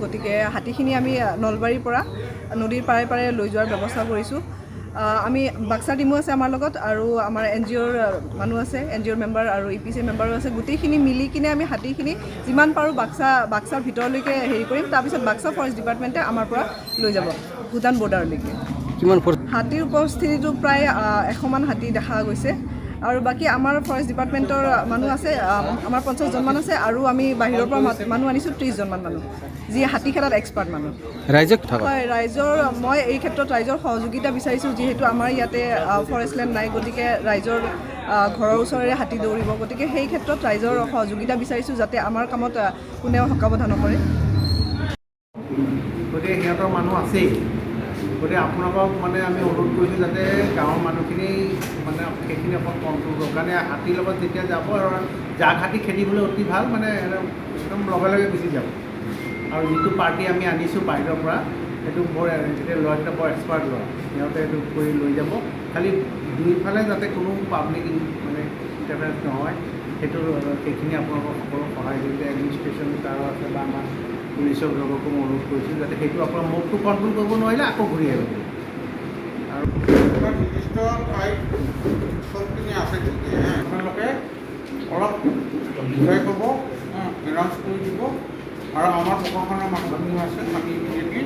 গতিকে হাতীখিনি আমি নলবাৰীৰ পৰা নদীৰ পাৰে পাৰে লৈ যোৱাৰ ব্যৱস্থা কৰিছোঁ। আমি বাক্সা টিমো আছে আমাৰ লগত আৰু আমাৰ NGOৰ মানুহ আছে, NGOৰ মেম্বাৰ আৰু EPC মেম্বাৰো আছে। গোটেইখিনি মিলি কিনে আমি হাতীখিনি যিমান পাৰোঁ বাক্সাৰ ভিতৰলৈকে হেৰি কৰিম। তাৰপিছত বাক্সা ফৰেষ্ট ডিপাৰ্টমেণ্টে আমাৰ পৰা লৈ যাব ভূটান বৰ্ডাৰলৈকে। হাতীৰ উপস্থিতিটো প্ৰায় 100মান হাতী দেখা গৈছে আৰু বাকী আমাৰ ফৰেষ্ট ডিপাৰ্টমেণ্টৰ মানুহ আছে, আমাৰ 50জনমান আছে আৰু আমি বাহিৰৰ পৰা মানুহ আনিছোঁ 30জনমান মানুহ, যি হাতী খেলাত এক্সপাৰ্ট মানুহ। হয়, মই এই ক্ষেত্ৰত ৰাইজৰ সহযোগিতা বিচাৰিছোঁ, যিহেতু আমাৰ ইয়াতে ফৰেষ্ট লেণ্ড নাই, গতিকে ৰাইজৰ ঘৰৰ ওচৰেৰে হাতী দৌৰিব, গতিকে সেই ক্ষেত্ৰত ৰাইজৰ সহযোগিতা বিচাৰিছোঁ যাতে আমাৰ কামত কোনেও হকাবধা নকৰে। গতিকে সিহঁতৰ মানুহ আছেই, গতিকে আপোনালোকক মানে আমি অনুৰোধ কৰিছোঁ যাতে গাঁৱৰ মানুহখিনি মানে সেইখিনি অকণ কণ্ট্ৰল কৰক, কাৰণে হাতীৰ লগত যেতিয়া যাব আৰু জাক হাতী খেদিবলৈ অতি ভাল, মানে একদম লগে লগে গুচি যাব। আৰু যিটো পাৰ্টি আমি আনিছোঁ বাহিৰৰ পৰা, সেইটো বৰ এতিয়া ল'ৰাকেইটা বৰ এক্সপাৰ্ট ল'ৰা, সিহঁতে এইটো কৰি লৈ যাব। খালি দুইফালে যাতে কোনো পাব্লিক মানে ইণ্টাৰফেৰেঞ্চ নহয়, সেইখিনি আপোনালোকৰ সকলো সহায় কৰিছে। এডমিনিষ্ট্ৰেশ্যন তাৰ আছে বা আমাৰ পুলিচৰ লগকো মই অনুৰোধ কৰিছোঁ যাতে সেইটো আপোনাৰ মুখটো কণ্ট্ৰল কৰিব নোৱাৰিলে আকৌ ঘূৰি আহিব। আৰু নিৰ্দিষ্ট ঠাইত চবখিনি আছে, আপোনালোকে অলপ বুজাই ক'ব, এনাউন্স কৰি দিব, আৰু আমাৰ প্ৰশাসনৰ মানুহখিনি আছে, আমি ইমিডিয়েটলি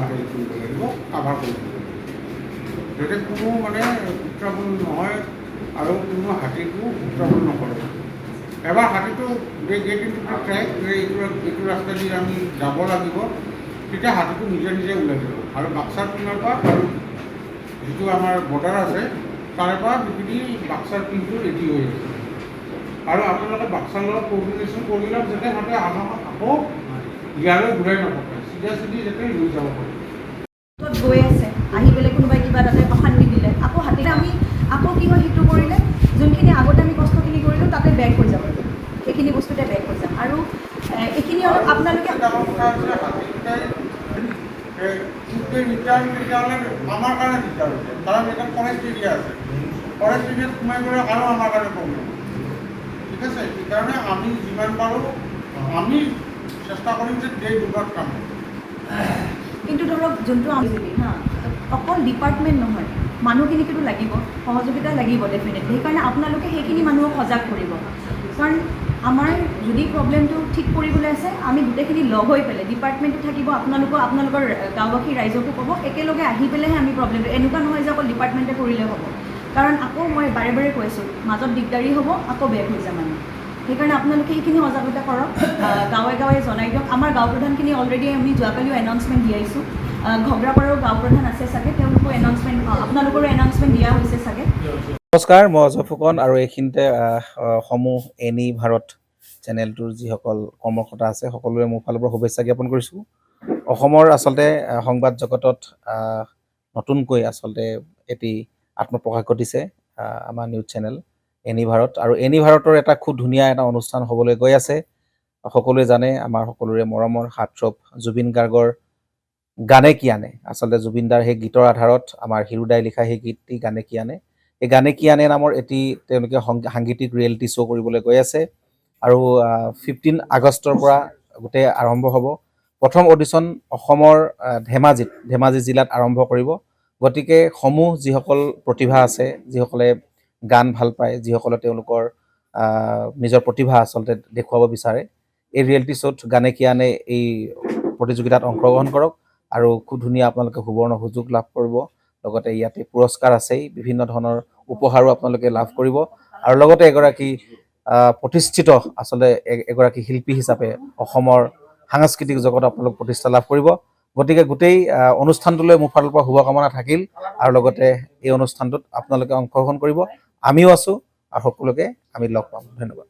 হেৰি কৰিব লাগিব, কাভাৰ কৰিব লাগিব, যাতে কোনো মানে উত্ৰাৱল নহয় আৰু কোনো হাতীটো উত্ৰাৱল নকৰে। এবাৰ হাতীটো গেট ইনটু দ্য ট্ৰেক, এইটো ৰাস্তা দি আমি যাব লাগিব, তেতিয়া হাতীটো নিজে নিজে ওলাই যাব। আৰু বাক্সাৰ পিনৰ পৰা আৰু যিটো আমাৰ বৰ্ডাৰ আছে তাৰে পৰা সেইখিনি বাক্সাৰ পিনটো ৰেডি হৈ আছে। আৰু আপোনালোকে বাক্সাৰ লগত কোঅৰ্ডিনেশ্যন কৰি লওক যাতে সিহঁতে আকৌ ইয়ালৈ ঘূৰাই নপঠায়, চিধি যাতে লৈ যাব পাৰে। গৈ আছে আহি পেলাই কোনোবাই কিবা তাতে অশান্তি দিলে, আকৌ হাতীলে আমি আকৌ কি হয় সেইটো কৰিলে যোনখিনি আগতে আমি কষ্টখিনি কৰিলোঁ তাতে বেক হৈ যাব, সেইখিনি বস্তুতে বেক হৈ যাম। আৰু এইখিনি অলপ আপোনালোকে আমাৰ কাৰণে দিগদাৰ হৈছে, কাৰণ এটা ফৰেষ্ট এৰিয়া আছে, ফৰেষ্ট এৰিয়াত সোমাই গ'লে আৰু আমাৰ কাৰণে প্ৰব্লেম। ঠিক আছে, সেইকাৰণে আমি যিমান পাৰোঁ আমি চেষ্টা কৰিম যে ডে দুবাৰ কাম। কিন্তু ধৰক যোনটো আমি অকল ডিপাৰ্টমেণ্ট নহয়, মানুহখিনিকতো লাগিব, সহযোগিতা লাগিব ডেফিনেটলি। সেইকাৰণে আপোনালোকে সেইখিনি মানুহক সজাগ কৰিব, কাৰণ আমাৰ যদি প্ৰব্লেমটো ঠিক কৰিবলৈ আছে আমি গোটেইখিনি লগ হৈ পেলাই ডিপাৰ্টমেণ্টটো থাকিব, আপোনালোকৰ গাঁওবাসী ৰাইজকো ক'ব, একেলগে আহি পেলাইহে আমি প্ৰব্লেমটো, এনেকুৱা নহয় যে অকল ডিপাৰ্টমেণ্টে কৰিলে হ'ব, কাৰণ আকৌ মই বাৰে বাৰে কৈছোঁ মাজত দিগদাৰী হ'ব, আকৌ বেক হৈ যাম আমি। সেইকাৰণে আপোনালোকে সেইখিনি সজাগতা কৰক, গাঁৱে গাঁৱে জনাই দিয়ক। আমাৰ গাঁও প্ৰধানখিনি অলৰেডি আমি যোৱাকালিও এনাউন্সমেণ্ট দিয়াইছোঁ, ঘগ্ৰাপাৰাৰো গাঁও প্ৰধান আছে চাগে, তেওঁলোকো এনাউন্সমেণ্ট, আপোনালোকৰো এনাউন্সমেণ্ট দিয়া হৈছে চাগে। নমস্কাৰ, মই অজয় ফুকন আৰু এইখিনিতে সমূহ এনি ভাৰত চেনেলটোৰ যিসকল কৰ্মকৰ্তা আছে সকলোৰে মোৰ ফালৰ পৰা শুভেচ্ছা জ্ঞাপন কৰিছোঁ। অসমৰ আচলতে সংবাদ জগতত নতুনকৈ আচলতে এটি আত্মপ্ৰকাশ ঘটিছে আমাৰ নিউজ চেনেল এনি ভাৰত, আৰু এনি ভাৰতৰ এটা খুব ধুনীয়া এটা অনুষ্ঠান হ'বলৈ গৈ আছে। সকলোৱে জানে আমাৰ সকলোৰে মৰমৰ হাৰ্টথ্ৰব জুবিন গাৰ্গৰ গানে কি আনে, আচলতে জুবিনদাৰ সেই গীতৰ আধাৰত আমাৰ হিৰুদাই লিখা সেই গীতটি গানে কি আনে, এই গানে কি আনে নামৰ এটি তেওঁলোকে সাংগীতিক ৰিয়েলিটি শ্ব' কৰিবলৈ গৈ আছে। আৰু 15 আগষ্টৰ পৰা গোটেই আৰম্ভ হ'ব। প্ৰথম অডিশ্যন অসমৰ ধেমাজি জিলাত আৰম্ভ কৰিব। গতিকে সমূহ যিসকল প্ৰতিভা আছে, যিসকলে গান ভাল পায়, যিসকলে তেওঁলোকৰ নিজৰ প্ৰতিভা আচলতে দেখুৱাব বিচাৰে, এই ৰিয়েলিটি শ্ব'ত গানে কি আনে এই প্ৰতিযোগিতাত অংশগ্ৰহণ কৰক, আৰু খুব ধুনীয়া আপোনালোকে সুবৰ্ণ সুযোগ লাভ কৰিব। লগতে ইয়াতে পুৰস্কাৰ আছেই, বিভিন্ন ধৰণৰ উপহাৰো আপোনালোকে লাভ কৰিব, আৰু লগতে এগৰাকী প্ৰতিষ্ঠিত আচলতে এগৰাকী শিল্পী হিচাপে অসমৰ সাংস্কৃতিক জগত আপোনালোক প্ৰতিষ্ঠা লাভ কৰিব। গতিকে গোটেই অনুষ্ঠানটোলৈ মোৰ ফালৰ পৰা শুভকামনা থাকিল, আৰু লগতে এই অনুষ্ঠানটোত আপোনালোকে অংশগ্ৰহণ কৰিব, আমিও আছোঁ, আৰু সকলোকে আমি লগ পাম। ধন্যবাদ।